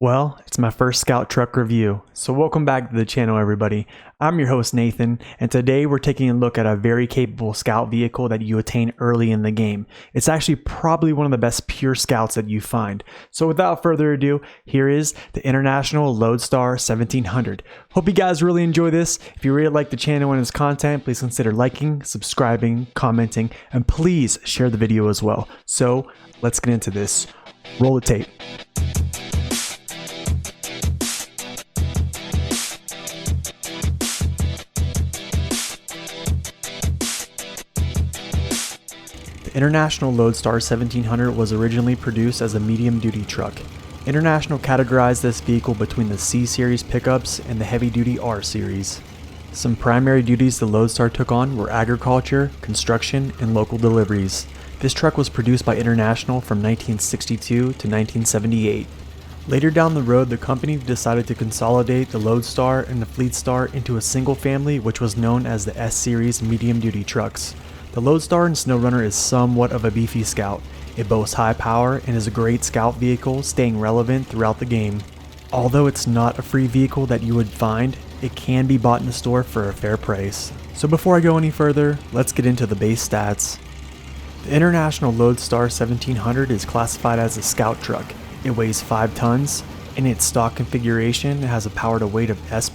Well, it's my first Scout truck review, so welcome back to the channel everybody. I'm your host Nathan, and today we're taking a look at a very capable Scout vehicle that you attain early in the game. It's actually probably one of the best pure Scouts that you find. So without further ado, here is the International Loadstar 1700. Hope you guys really enjoy this. If you really like the channel and its content, please consider liking, subscribing, commenting, and please share the video as well. So let's get into this. Roll the tape. The International Loadstar 1700 was originally produced as a medium-duty truck. International categorized this vehicle between the C-Series pickups and the heavy-duty R-Series. Some primary duties the Loadstar took on were agriculture, construction, and local deliveries. This truck was produced by International from 1962 to 1978. Later down the road, the company decided to consolidate the Loadstar and the Fleetstar into a single family, which was known as the S-Series medium-duty trucks. The Loadstar in SnowRunner is somewhat of a beefy Scout. It boasts high power and is a great Scout vehicle, staying relevant throughout the game. Although it's not a free vehicle that you would find, it can be bought in the store for a fair price. So before I go any further, let's get into the base stats. The International Loadstar 1700 is classified as a Scout truck. It weighs 5 tons. In its stock configuration, it has a power to weight of S+,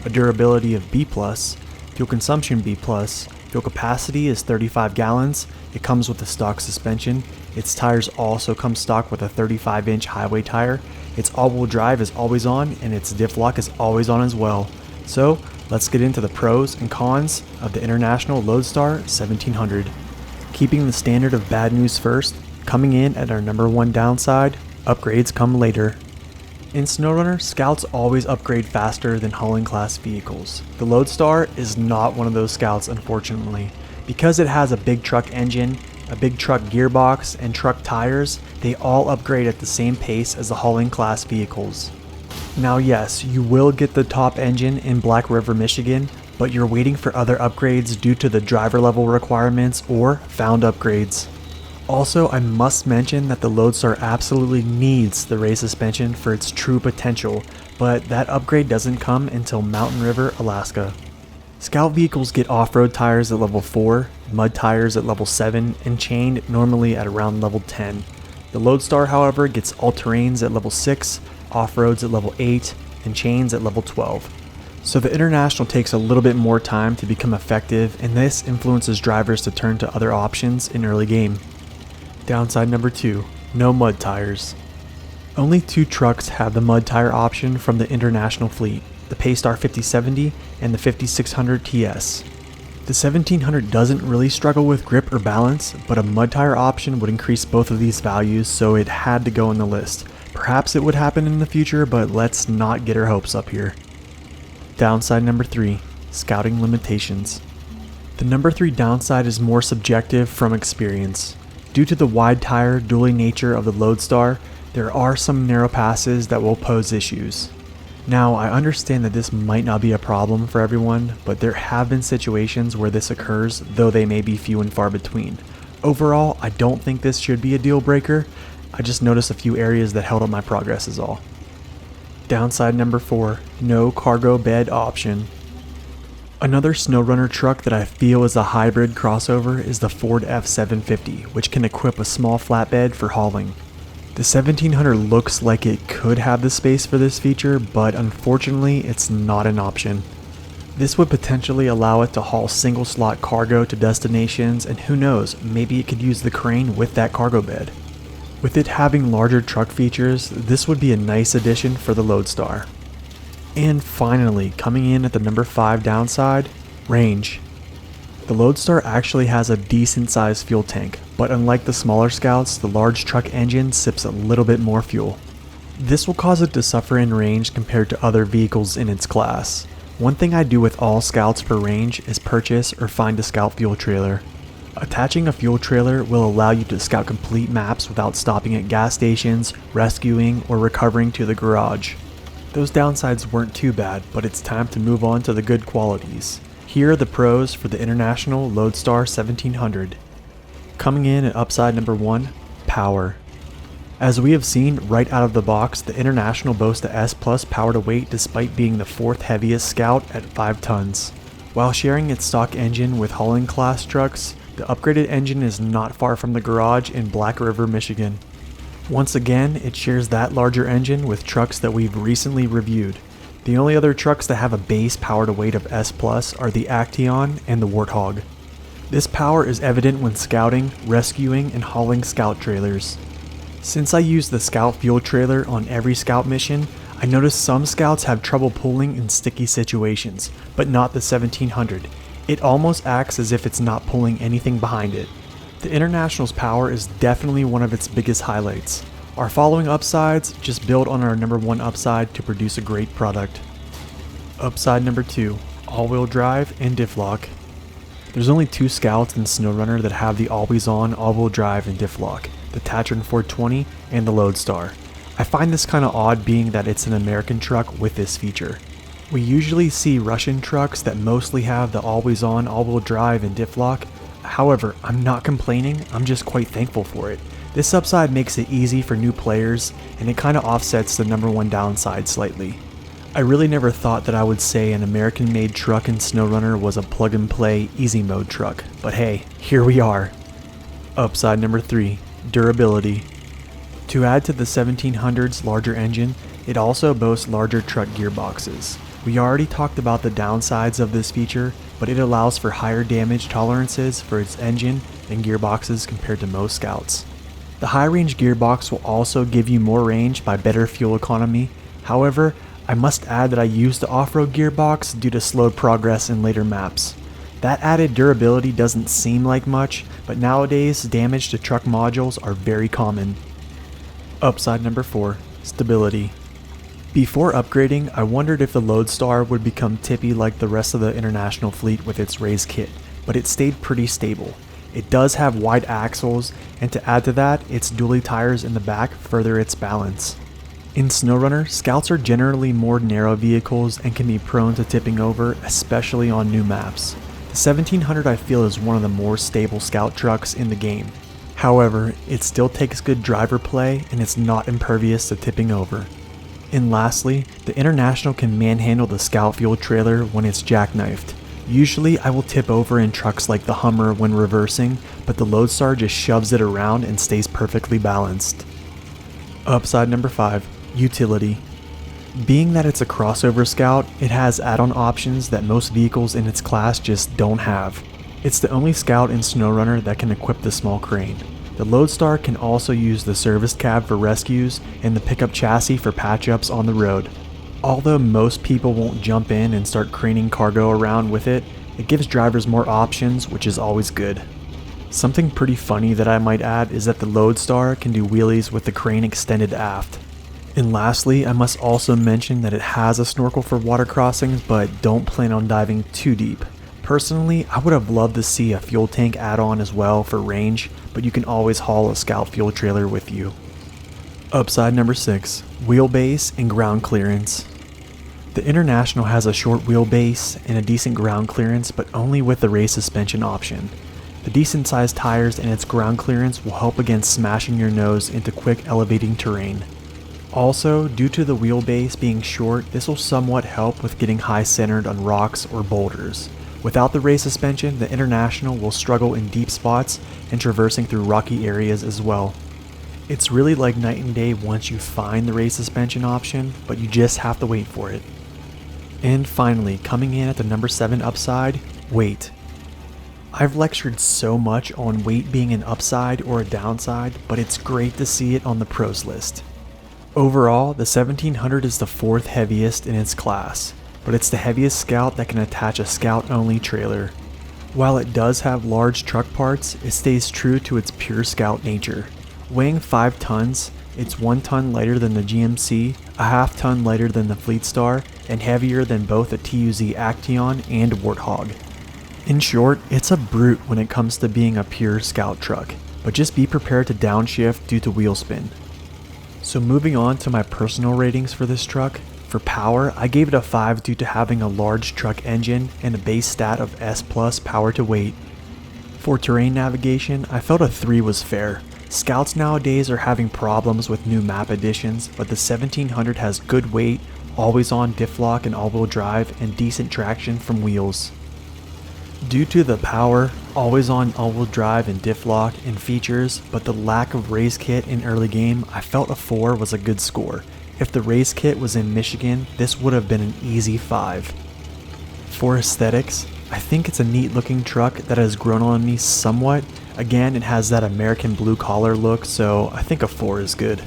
a durability of B+, fuel consumption B+, fuel capacity is 35 gallons, it comes with a stock suspension, its tires also come stock with a 35-inch highway tire, its all-wheel drive is always on, and its diff lock is always on as well. So, let's get into the pros and cons of the International Loadstar 1700. Keeping the standard of bad news first, coming in at our number one downside, upgrades come later. In SnowRunner, Scouts always upgrade faster than hauling class vehicles. The Loadstar is not one of those Scouts, unfortunately. Because it has a big truck engine, a big truck gearbox, and truck tires, they all upgrade at the same pace as the hauling class vehicles. Now yes, you will get the top engine in Black River, Michigan, but you're waiting for other upgrades due to the driver level requirements or found upgrades. Also, I must mention that the Loadstar absolutely needs the race suspension for its true potential, but that upgrade doesn't come until Mountain River, Alaska. Scout vehicles get off-road tires at level 4, mud tires at level 7, and chained normally at around level 10. The Loadstar, however, gets all-terrains at level 6, off-roads at level 8, and chains at level 12. So the International takes a little bit more time to become effective, and this influences drivers to turn to other options in early game. Downside number 2, no mud tires. Only 2 trucks have the mud tire option from the International fleet, the Paystar 5070 and the 5600 TS. The 1700 doesn't really struggle with grip or balance, but a mud tire option would increase both of these values, so it had to go on the list. Perhaps it would happen in the future, but let's not get our hopes up here. Downside number 3, scouting limitations. The number 3 downside is more subjective from experience. Due to the wide tire, dually nature of the Loadstar, there are some narrow passes that will pose issues. Now, I understand that this might not be a problem for everyone, but there have been situations where this occurs, though they may be few and far between. Overall, I don't think this should be a deal breaker. I just noticed a few areas that held up my progress is all. Downside number 4, no cargo bed option. Another SnowRunner truck that I feel is a hybrid crossover is the Ford F750, which can equip a small flatbed for hauling. The 1700 looks like it could have the space for this feature, but unfortunately it's not an option. This would potentially allow it to haul single slot cargo to destinations, and who knows, maybe it could use the crane with that cargo bed. With it having larger truck features, this would be a nice addition for the Loadstar. And finally, coming in at the number 5 downside, range. The Loadstar actually has a decent sized fuel tank, but unlike the smaller Scouts, the large truck engine sips a little bit more fuel. This will cause it to suffer in range compared to other vehicles in its class. One thing I do with all Scouts for range is purchase or find a Scout fuel trailer. Attaching a fuel trailer will allow you to scout complete maps without stopping at gas stations, rescuing, or recovering to the garage. Those downsides weren't too bad, but it's time to move on to the good qualities. Here are the pros for the International Loadstar 1700. Coming in at upside number 1, power. As we have seen right out of the box, the International boasts a S+ power to weight despite being the 4th heaviest Scout at 5 tons. While sharing its stock engine with hauling class trucks, the upgraded engine is not far from the garage in Black River, Michigan. Once again, it shares that larger engine with trucks that we've recently reviewed. The only other trucks that have a base power to weight of S+ are the Action and the Warthog. This power is evident when scouting, rescuing, and hauling scout trailers. Since I use the scout fuel trailer on every scout mission, I noticed some scouts have trouble pulling in sticky situations, but not the 1700. It almost acts as if it's not pulling anything behind it. The International's power is definitely one of its biggest highlights. Our following upsides just build on our number 1 upside to produce a great product. Upside number 2, all-wheel drive and diff lock. There's only 2 scouts in SnowRunner that have the always-on all-wheel drive and diff lock, the Tatron 420 and the Loadstar. I find this kinda odd being that it's an American truck with this feature. We usually see Russian trucks that mostly have the always-on all-wheel drive and diff lock. However, I'm not complaining, I'm just quite thankful for it. This upside makes it easy for new players, and it kinda offsets the number 1 downside slightly. I really never thought that I would say an American-made truck in SnowRunner was a plug-and-play, easy mode truck, but hey, here we are. Upside number 3, durability. To add to the 1700's larger engine, it also boasts larger truck gearboxes. We already talked about the downsides of this feature, but it allows for higher damage tolerances for its engine and gearboxes compared to most Scouts. The high-range gearbox will also give you more range by better fuel economy. However, I must add that I used the off-road gearbox due to slowed progress in later maps. That added durability doesn't seem like much, but nowadays damage to truck modules are very common. Upside number 4, stability. Before upgrading, I wondered if the Loadstar would become tippy like the rest of the International fleet with its raised kit, but it stayed pretty stable. It does have wide axles, and to add to that, its dually tires in the back further its balance. In SnowRunner, Scouts are generally more narrow vehicles and can be prone to tipping over, especially on new maps. The 1700 I feel is one of the more stable Scout trucks in the game. However, it still takes good driver play and it's not impervious to tipping over. And lastly, the International can manhandle the Scout fuel trailer when it's jackknifed. Usually I will tip over in trucks like the Hummer when reversing, but the Loadstar just shoves it around and stays perfectly balanced. Upside number 5, utility. Being that it's a crossover Scout, it has add-on options that most vehicles in its class just don't have. It's the only Scout in SnowRunner that can equip the small crane. The Loadstar can also use the service cab for rescues and the pickup chassis for patch-ups on the road. Although most people won't jump in and start craning cargo around with it, it gives drivers more options, which is always good. Something pretty funny that I might add is that the Loadstar can do wheelies with the crane extended aft. And lastly, I must also mention that it has a snorkel for water crossings, but don't plan on diving too deep. Personally, I would have loved to see a fuel tank add-on as well for range, but you can always haul a Scout fuel trailer with you. Upside number 6, wheelbase and ground clearance. The International has a short wheelbase and a decent ground clearance, but only with the race suspension option. The decent sized tires and its ground clearance will help against smashing your nose into quick elevating terrain. Also, due to the wheelbase being short, this will somewhat help with getting high centered on rocks or boulders. Without the race suspension, the International will struggle in deep spots and traversing through rocky areas as well. It's really like night and day once you find the race suspension option, but you just have to wait for it. And finally, coming in at the number 7 upside, weight. I've lectured so much on weight being an upside or a downside, but it's great to see it on the pros list. Overall, the 1700 is the 4th heaviest in its class, but it's the heaviest Scout that can attach a Scout-only trailer. While it does have large truck parts, it stays true to its pure Scout nature. Weighing 5 tons, it's 1 ton lighter than the GMC, a half ton lighter than the Fleetstar, and heavier than both the TUZ Action and Warthog. In short, it's a brute when it comes to being a pure Scout truck, but just be prepared to downshift due to wheel spin. So moving on to my personal ratings for this truck. For power, I gave it a 5 due to having a large truck engine and a base stat of S+ power to weight. For terrain navigation, I felt a 3 was fair. Scouts nowadays are having problems with new map additions, but the 1700 has good weight, always on diff lock and all-wheel drive, and decent traction from wheels. Due to the power, always on all-wheel drive and diff lock and features, but the lack of race kit in early game, I felt a 4 was a good score. If the race kit was in Michigan, this would have been an easy 5. For aesthetics, I think it's a neat looking truck that has grown on me somewhat. Again, it has that American blue collar look, so I think a 4 is good.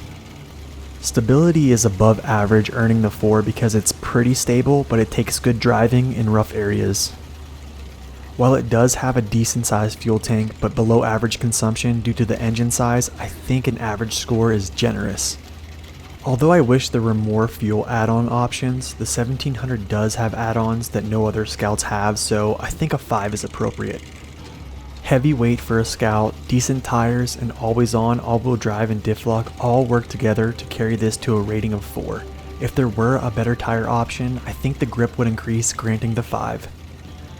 Stability is above average, earning the 4 because it's pretty stable, but it takes good driving in rough areas. While it does have a decent sized fuel tank, but below average consumption due to the engine size, I think an average score is generous. Although I wish there were more fuel add-on options, the 1700 does have add-ons that no other Scouts have, so I think a 5 is appropriate. Heavy weight for a Scout, decent tires, and always on all-wheel drive and diff lock all work together to carry this to a rating of 4. If there were a better tire option, I think the grip would increase, granting the 5.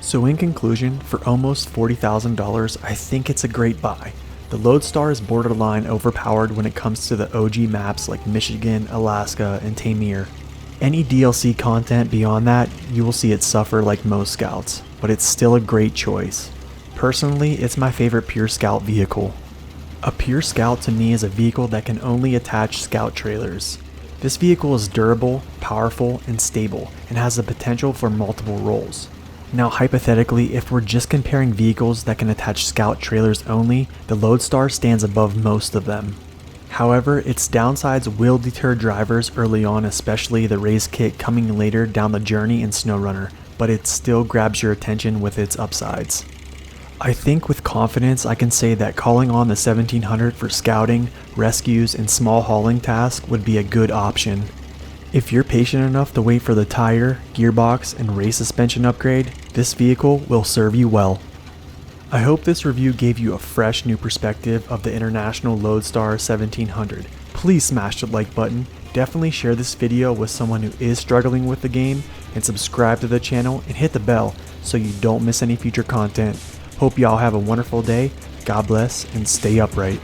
So in conclusion, for almost $40,000, I think it's a great buy. The Loadstar is borderline overpowered when it comes to the OG maps like Michigan, Alaska, and Tamir. Any DLC content beyond that, you will see it suffer like most Scouts, but it's still a great choice. Personally, it's my favorite pure Scout vehicle. A pure Scout to me is a vehicle that can only attach Scout trailers. This vehicle is durable, powerful, and stable, and has the potential for multiple roles. Now hypothetically, if we're just comparing vehicles that can attach Scout trailers only, the Loadstar stands above most of them. However, its downsides will deter drivers early on, especially the race kit coming later down the journey in SnowRunner, but it still grabs your attention with its upsides. I think with confidence I can say that calling on the 1700 for scouting, rescues, and small hauling tasks would be a good option. If you're patient enough to wait for the tire, gearbox, and race suspension upgrade, this vehicle will serve you well. I hope this review gave you a fresh new perspective of the International Loadstar 1700. Please smash the like button, definitely share this video with someone who is struggling with the game, and subscribe to the channel and hit the bell so you don't miss any future content. Hope y'all have a wonderful day, God bless, and stay upright.